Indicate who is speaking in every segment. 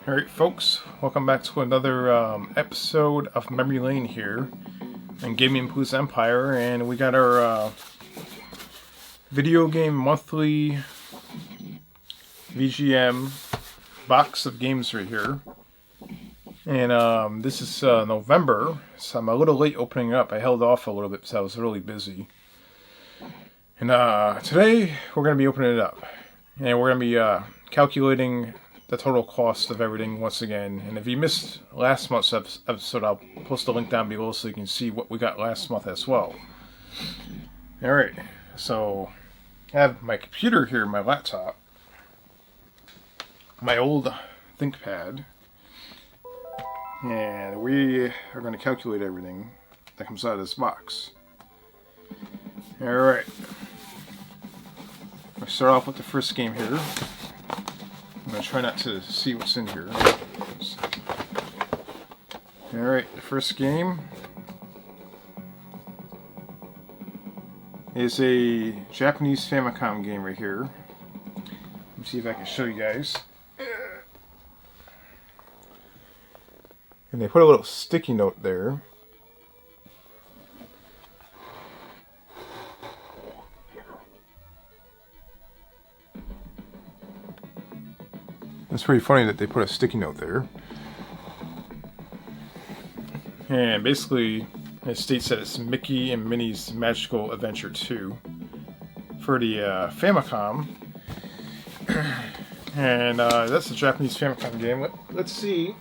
Speaker 1: Alright folks, welcome back to another episode of Memory Lane here in Gaming Blues Empire, and we got our video game monthly VGM box of games right here. And this is November, so I'm a little late opening up. I held off a little bit because I was really busy. And today we're going to be opening it up, and we're going to be calculating the total cost of everything once again. And if you missed last month's episode, I'll post a link down below so you can see what we got last month as well. Alright, so I have my computer here, my laptop, my old ThinkPad, and we are going to calculate everything that comes out of this box. Alright, I'll start off with the first game here. I'm going to try not to see what's in here. Alright, the first game is a Japanese Famicom game right here. Let me see if I can show you guys. And they put a little sticky note there. It's pretty funny that they put a sticky note there. And basically, it states that it's Mickey and Minnie's Magical Adventure 2 for the Famicom. And that's a Japanese Famicom game. Let's see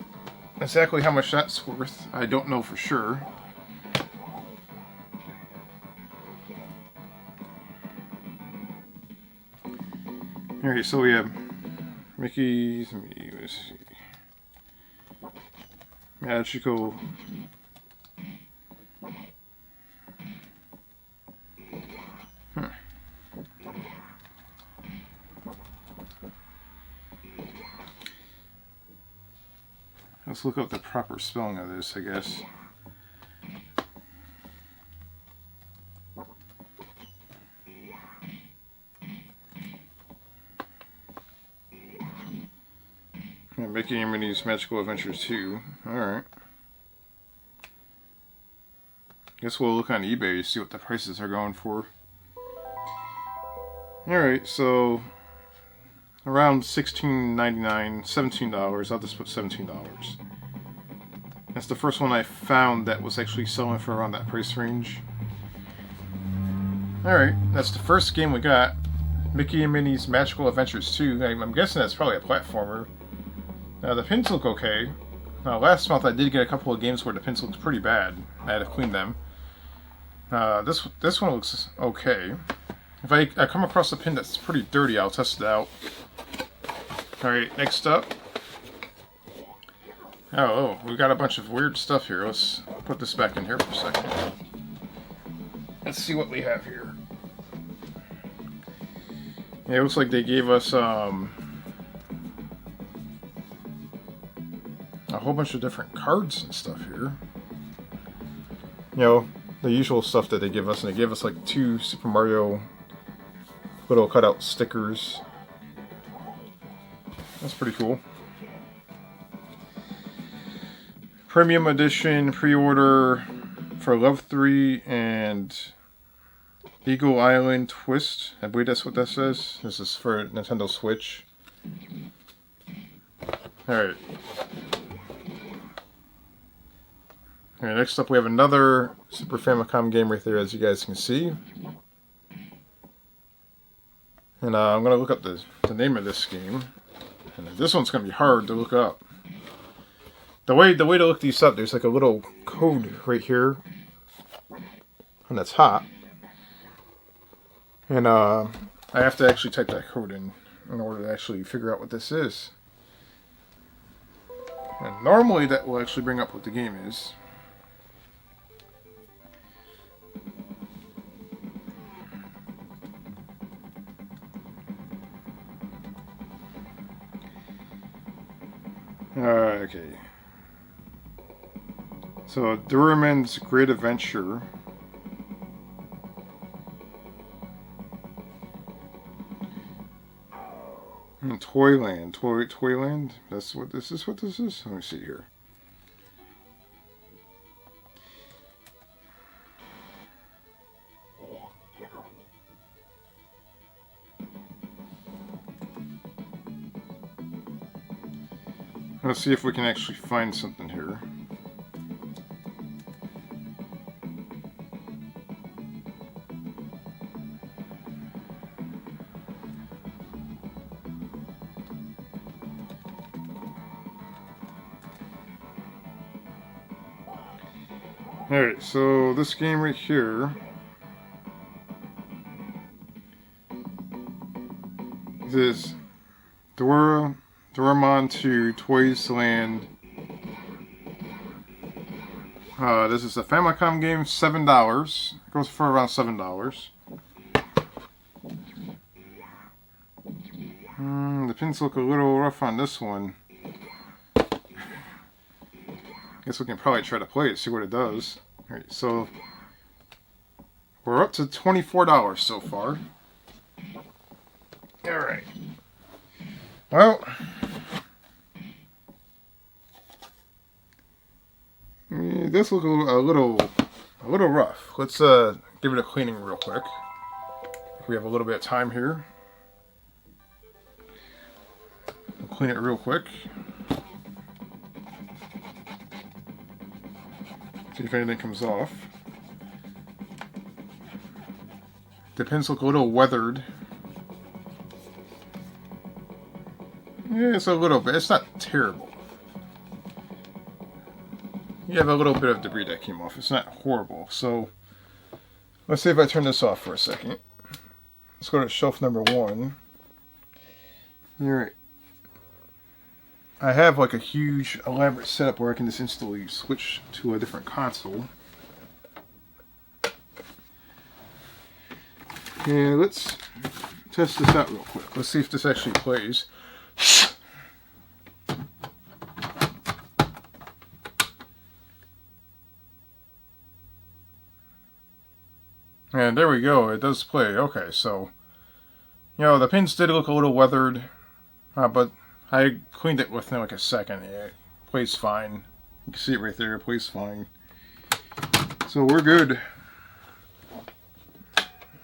Speaker 1: exactly how much that's worth. I don't know for sure. Alright, so we have Mickey's Magical Let's look up the proper spelling of this, I guess. Mickey and Minnie's Magical Adventure 2. Alright. Guess we'll look on eBay to see what the prices are going for. Alright, so around $16.99, $17. I'll just put $17. That's the first one I found that was actually selling for around that price range. Alright, that's the first game we got. Mickey and Minnie's Magical Adventures 2. I'm guessing that's probably a platformer. The pins look okay. Last month I did get a couple of games where the pins looked pretty bad. I had to clean them. This one looks okay. If I come across a pin that's pretty dirty, I'll test it out. Alright, next up. Oh, we got a bunch of weird stuff here. Let's put this back in here for a second. Let's see what we have here. Yeah, it looks like they gave us a whole bunch of different cards and stuff here. You know, the usual stuff that they give us, and they gave us like 2 Super Mario little cutout stickers. That's pretty cool. Premium edition pre-order for Love 3 and Eagle Island Twist. I believe that's what that says. This is for Nintendo Switch. Alright. Alright, next up we have another Super Famicom game right there, as you guys can see. And I'm going to look up the name of this game. And this one's going to be hard to look up. The way to look these up, there's like a little code right here on the top. And I have to actually type that code in order to actually figure out what this is. And normally that will actually bring up what the game is. Okay. So, Duramen's Great Adventure. Toyland. Toyland? That's what this is? What this is? Let me see here. Let's see if we can actually find something here. Alright, so this game right here is Doraemon to Toys Land. This is a Famicom game, $7. It goes for around $7. The pins look a little rough on this one. Guess we can probably try to play it, see what it does. Alright, so we're up to $24 so far. Alright. Well, it does look a little rough. Let's give it a cleaning real quick. If we have a little bit of time here. We'll clean it real quick. See if anything comes off. The pins look a little weathered. Yeah, it's a little bit. It's not terrible. You have a little bit of debris that came off. It's not horrible. So, let's see if I turn this off for a second. Let's go to shelf number 1. Alright. I have like a huge elaborate setup where I can just instantly switch to a different console. And let's test this out real quick. Let's see if this actually plays. And there we go, it does play. Okay, so, you know, the pins did look a little weathered, but I cleaned it within like a second. It plays fine. You can see it right there, it plays fine. So we're good.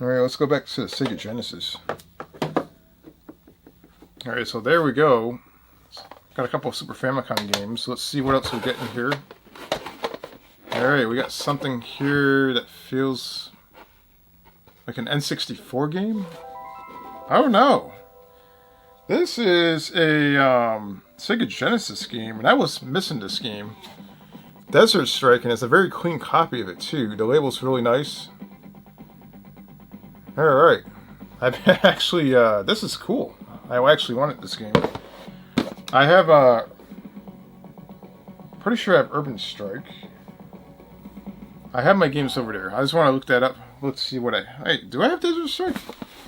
Speaker 1: Alright, let's go back to the Sega Genesis. Alright, so there we go. Got a couple of Super Famicom games. Let's see what else we get in here. Alright, we got something here that feels like an N64 game? I don't know. This is a Sega Genesis game, and I was missing this game. Desert Strike, and it's a very clean copy of it too. The label's really nice. Alright. I've actually, this is cool. I actually wanted this game. I have, pretty sure I have Urban Strike. I have my games over there. I just want to look that up. Let's see what hey, do I have Desert Strike?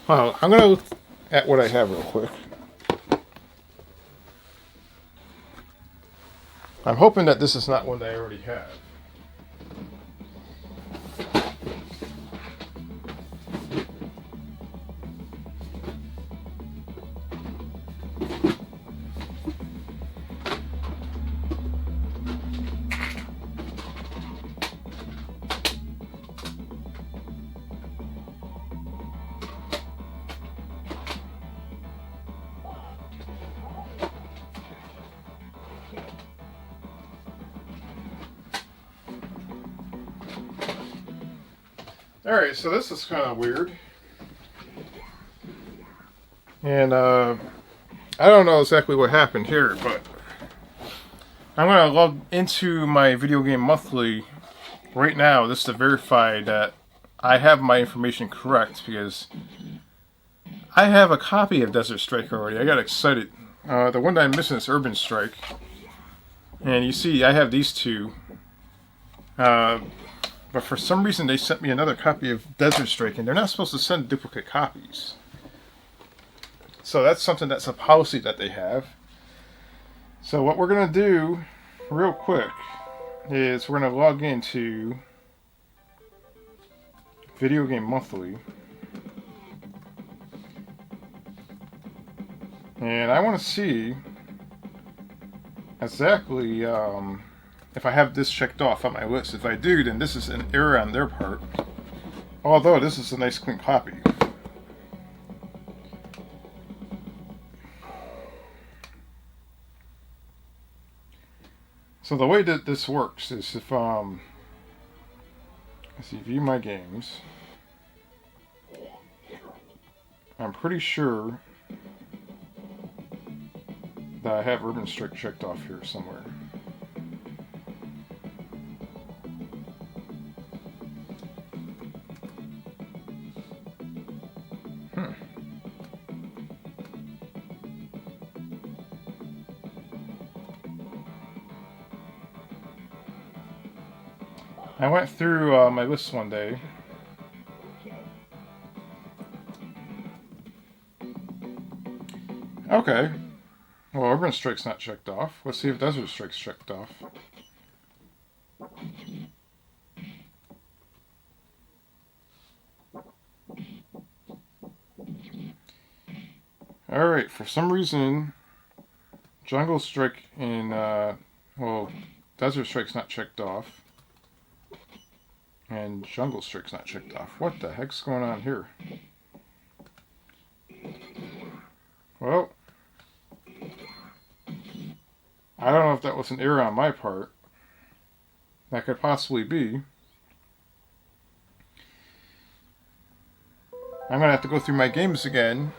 Speaker 1: Well, I'm going to look at what I have real quick. I'm hoping that this is not one that I already have. Alright, so this is kind of weird. And, I don't know exactly what happened here, but I'm going to log into my Video Game Monthly right now just to verify that I have my information correct, because I have a copy of Desert Strike already. I got excited. The one that I'm missing is Urban Strike. And you see, I have these two. But for some reason they sent me another copy of Desert Strike, and they're not supposed to send duplicate copies. So that's something that's a policy that they have. So what we're going to do real quick is we're going to log into Video Game Monthly. And I want to see exactly if I have this checked off on my list. If I do, then this is an error on their part. Although this is a nice clean copy. So the way that this works is if let's see, view my games. I'm pretty sure that I have Urban Strike checked off here somewhere. I went through my list one day. Okay. Well, Urban Strike's not checked off. Let's see if Desert Strike's checked off. Alright, for some reason, Jungle Strike and, well, Desert Strike's not checked off. And Jungle Strike's not checked off. What the heck's going on here? Well, I don't know if that was an error on my part. That could possibly be. I'm going to have to go through my games again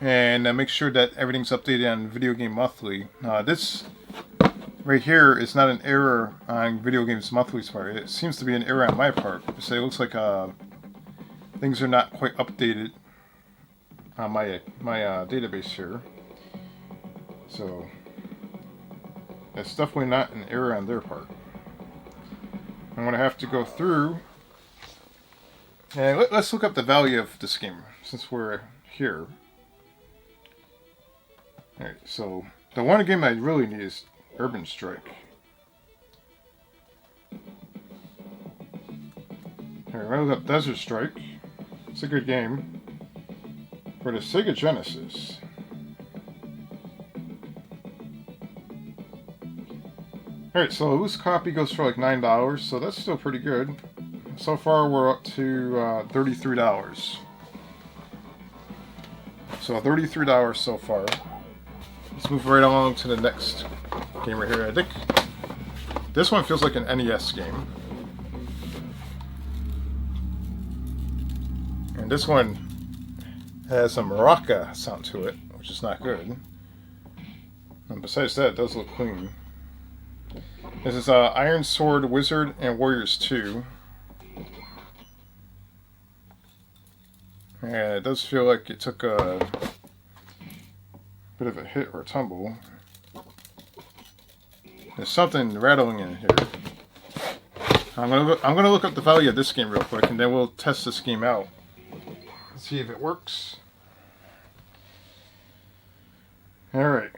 Speaker 1: and make sure that everything's updated on Video Game Monthly. This right here is not an error on Video Games Monthly's part. It seems to be an error on my part. So it looks like things are not quite updated on my database here. So it's definitely not an error on their part. I'm going to have to go through and let's look up the value of this game since we're here. Alright, so the one game I really need is Urban Strike. Alright, I look up Desert Strike. It's a good game for the Sega Genesis. Alright, so a loose copy goes for like $9, so that's still pretty good. So far we're up to $33. So $33 so far. Let's move right along to the next game right here. I think this one feels like an NES game. And this one has a maraca sound to it, which is not good. And besides that, it does look clean. This is Iron Sword Wizard and Warriors 2. And it does feel like it took a bit of a hit or a tumble. There's something rattling in here. I'm gonna look up the value of this game real quick, and then we'll test this game out. See if it works. All right.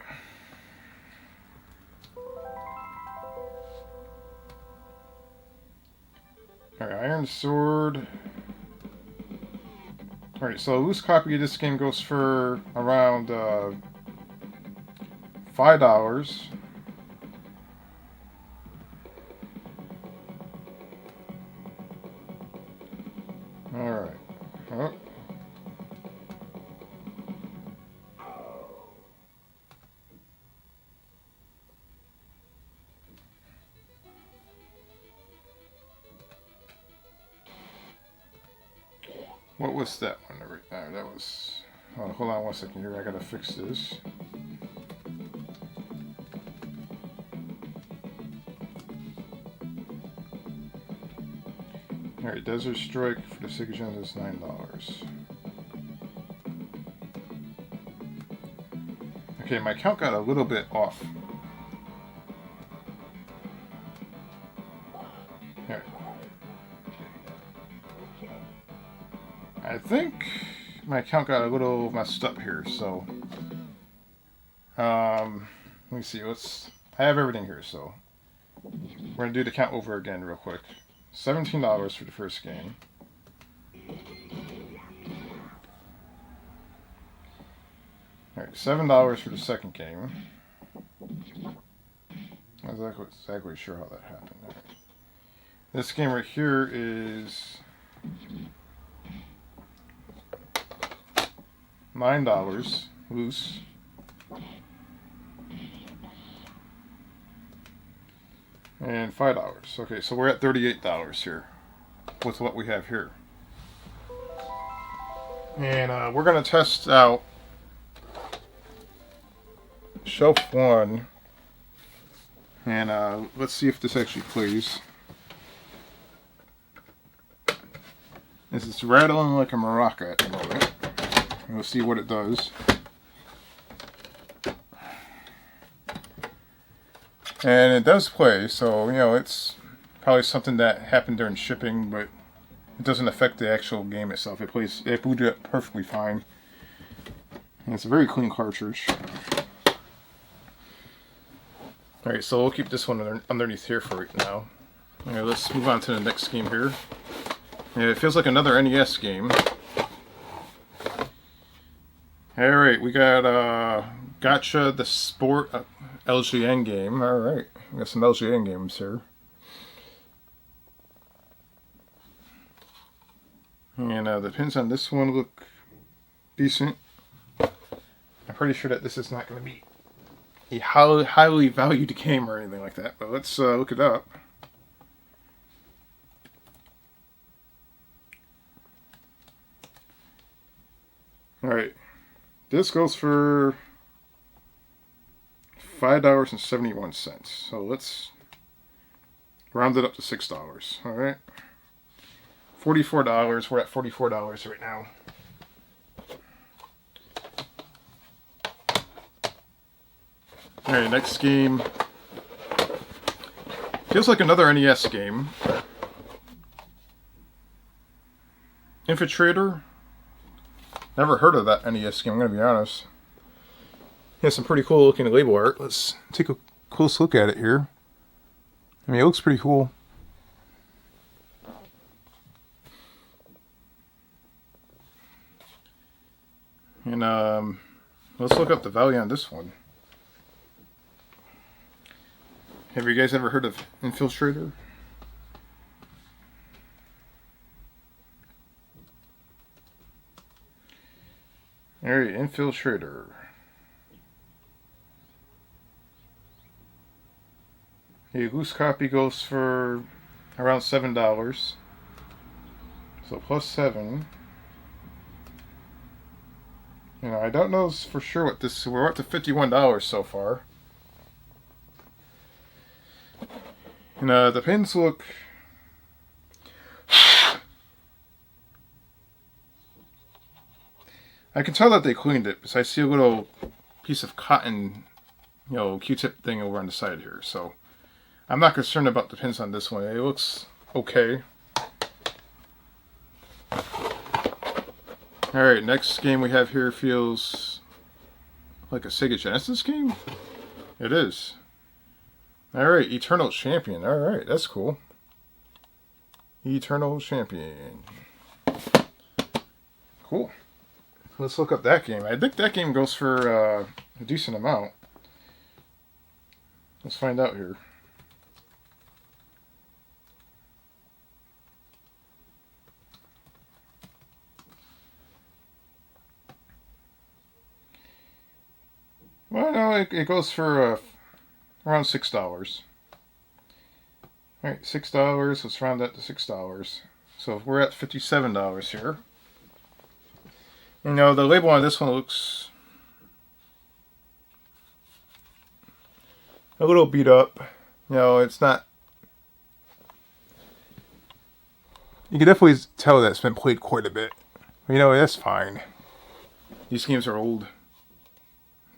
Speaker 1: Alright, Iron Sword. Alright, so a loose copy of this game goes for around $5. Alright. Oh. What was that one? That was... Oh, hold on one second here. I gotta fix this. Alright, Desert Strike for the Sega Genesis is $9. Okay, my count got a little bit off. Here. I think my count got a little messed up here, so let me see. I have everything here, so we're gonna do the count over again real quick. $17 for the first game. Alright, $7 for the second game. I'm not exactly sure how that happened. Right. This game right here is $9 loose. And $5. Okay, so we're at $38 here with what we have here. And we're going to test out Shelf 1. And let's see if this actually plays. This is rattling like a maraca at the moment. And we'll see what it does. And it does play, so, you know, it's probably something that happened during shipping, but it doesn't affect the actual game itself. It booted up perfectly fine. And it's a very clean cartridge. Alright, so we'll keep this one underneath here for right now. Alright, let's move on to the next game here. Yeah, it feels like another NES game. Alright, we got Gotcha the Sport LGN game. Alright, we got some LGN games here. And the pins on this one look decent. I'm pretty sure that this is not going to be a highly valued game or anything like that, but let's look it up. Alright, this goes for $5.71. So let's round it up to $6. Alright, $44. We're at $44 right now. Alright, next game. Feels like another NES game. Infiltrator. Never heard of that NES game, I'm going to be honest. It has some pretty cool looking label art. Let's take a close look at it here. I mean, it looks pretty cool. And let's look up the value on this one. Have you guys ever heard of Infiltrator? Alright, Infiltrator. A loose copy goes for around $7. So plus 7. You know, I don't know for sure what this. We're up to $51 so far. And the pins look. I can tell that they cleaned it because I see a little piece of cotton, you know, Q-tip thing over on the side here. So I'm not concerned about the pins on this one. It looks okay. Alright, next game we have here feels like a Sega Genesis game? It is. Alright, Eternal Champion. Alright, that's cool. Eternal Champion. Cool. Let's look up that game. I think that game goes for a decent amount. Let's find out here. Well, no, it goes for around $6. Alright, $6. Let's round that to $6. So we're at $57 here. You know, the label on this one looks a little beat up. You know, it's not. You can definitely tell that it's been played quite a bit. You know, that's fine. These games are old.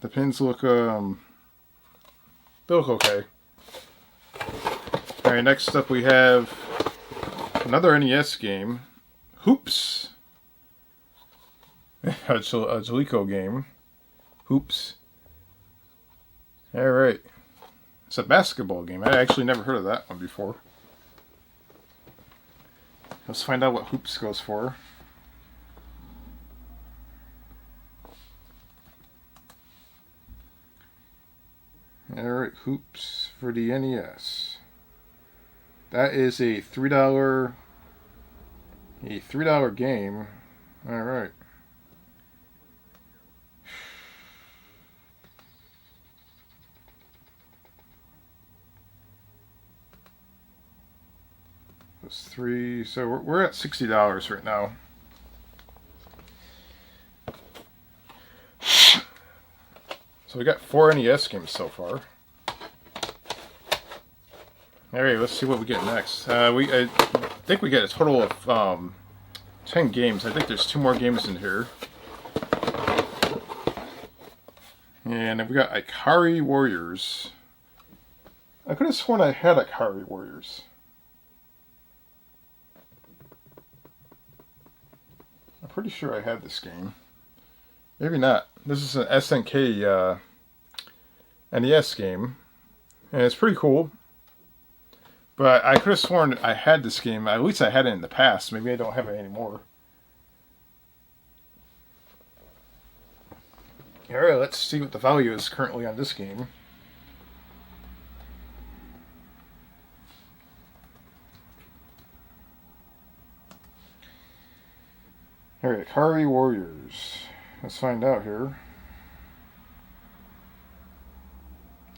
Speaker 1: The pins look, they look okay. Alright, next up we have another NES game. Hoops. A Jalico game. Hoops. Alright. It's a basketball game. I actually never heard of that one before. Let's find out what Hoops goes for. Alright, Hoops for the NES. That is a $3 game. Alright. That's three. So we're at $60 right now. So we got 4 NES games so far. Alright, let's see what we get next. I think we get a total of 10 games. I think there's 2 more games in here. And we got Ikari Warriors. I could have sworn I had Ikari Warriors. I'm pretty sure I had this game. Maybe not. This is an SNK NES game. And it's pretty cool. But I could have sworn I had this game. At least I had it in the past. Maybe I don't have it anymore. Alright, let's see what the value is currently on this game. Alright, Ikari Warriors. Let's find out here.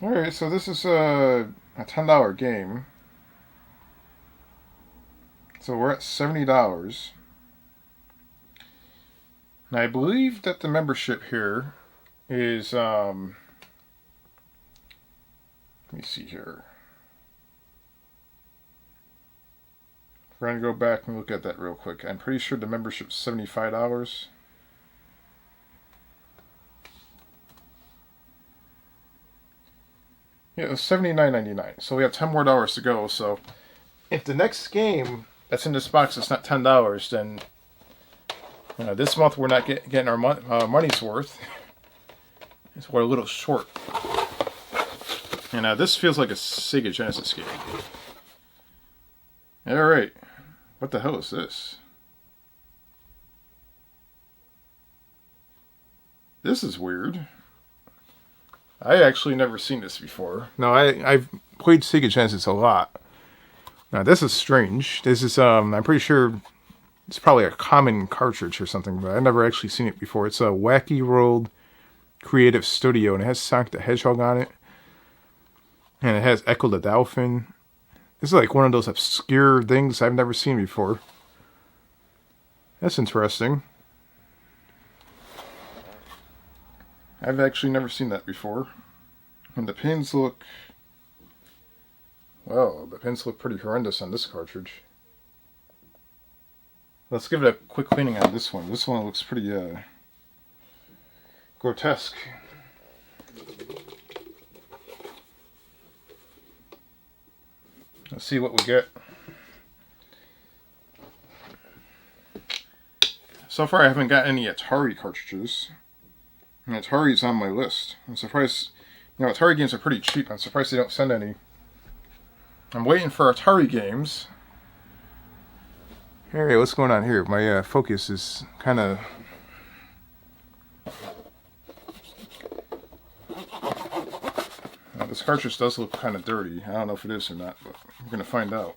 Speaker 1: Alright, so this is a $10 game. So we're at $70. And I believe that the membership here is, let me see here. We're going to go back and look at that real quick. I'm pretty sure the membership's $75. Yeah, it was $79.99. So we have 10 more dollars to go. So if the next game that's in this box is not $10, then this month we're not getting our money's worth. We're a little short. And this feels like a Sega Genesis game. Alright. What the hell is this? This is weird. I actually never seen this before. No, I've played Sega Genesis a lot. Now this is strange. This is I'm pretty sure it's probably a common cartridge or something, but I've never actually seen it before. It's a Wacky World Creative Studio, and it has Sonic the Hedgehog on it. And it has Echo the Dolphin. This is like one of those obscure things I've never seen before. That's interesting. I've actually never seen that before. And the pins look... Well, the pins look pretty horrendous on this cartridge. Let's give it a quick cleaning on this one. This one looks pretty grotesque. Let's see what we get. So far I haven't got any Atari cartridges. And Atari's on my list. I'm surprised, Atari games are pretty cheap. I'm surprised they don't send any. I'm waiting for Atari games. Hey, what's going on here? My focus is kind of... This cartridge does look kind of dirty. I don't know if it is or not, but we're going to find out.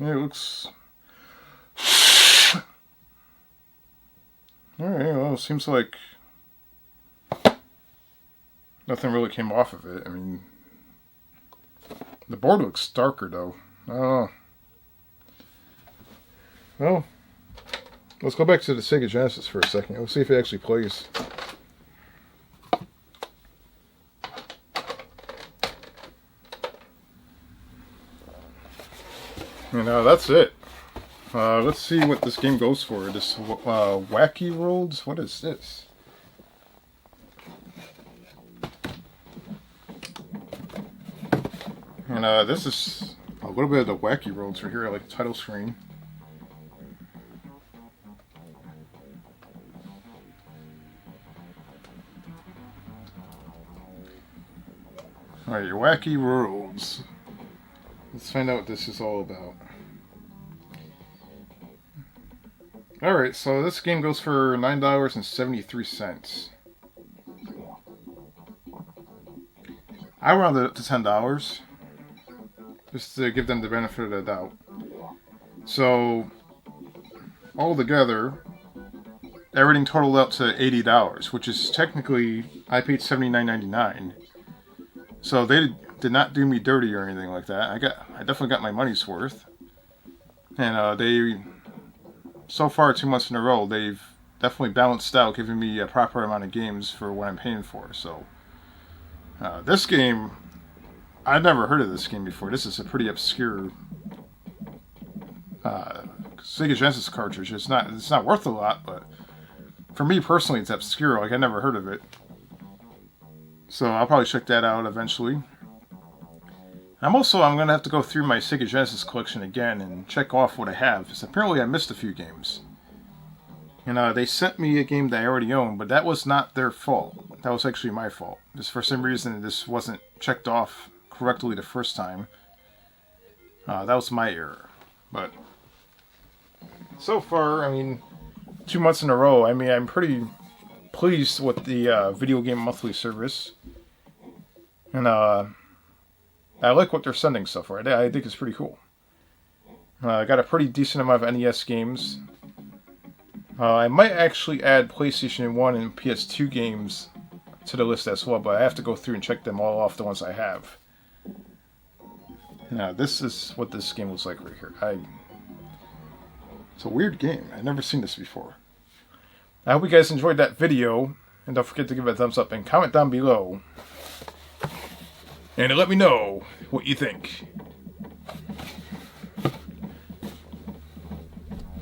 Speaker 1: Yeah, it looks... Alright, well, it seems like nothing really came off of it. I mean, the board looks darker, though. I don't know. Well, let's go back to the Sega Genesis for a second. Let's see if it actually plays. And that's it. Let's see what this game goes for. This Wacky Worlds? What is this? And this is a little bit of the Wacky Worlds right here, like the title screen. Alright, your Wacky Worlds. Let's find out what this is all about. Alright, so this game goes for $9.73. I rounded it up to $10, just to give them the benefit of the doubt. So, altogether, everything totaled out to $80, which is technically, I paid $79.99. So they did not do me dirty or anything like that. I definitely got my money's worth. And so far 2 months in a row, they've definitely balanced out, giving me a proper amount of games for what I'm paying for. So this game, I've never heard of this game before. This is a pretty obscure Sega Genesis cartridge. It's not worth a lot, but for me personally, it's obscure. Like, I never heard of it. So I'll probably check that out eventually. I'm going to have to go through my Sega Genesis collection again and check off what I have, because apparently I missed a few games. And they sent me a game that I already owned, but that was not their fault. That was actually my fault. Just for some reason, this wasn't checked off correctly the first time. That was my error. But so far, I mean, 2 months in a row, I mean, I'm pretty pleased with the video game monthly service. And I like what they're sending so far. I think it's pretty cool. I got a pretty decent amount of NES games. I might actually add PlayStation 1 and PS2 games to the list as well, but I have to go through and check them all off, the ones I have. Now, this is what this game looks like right here. It's a weird game. I've never seen this before. I hope you guys enjoyed that video, and don't forget to give it a thumbs up and comment down below. And let me know what you think.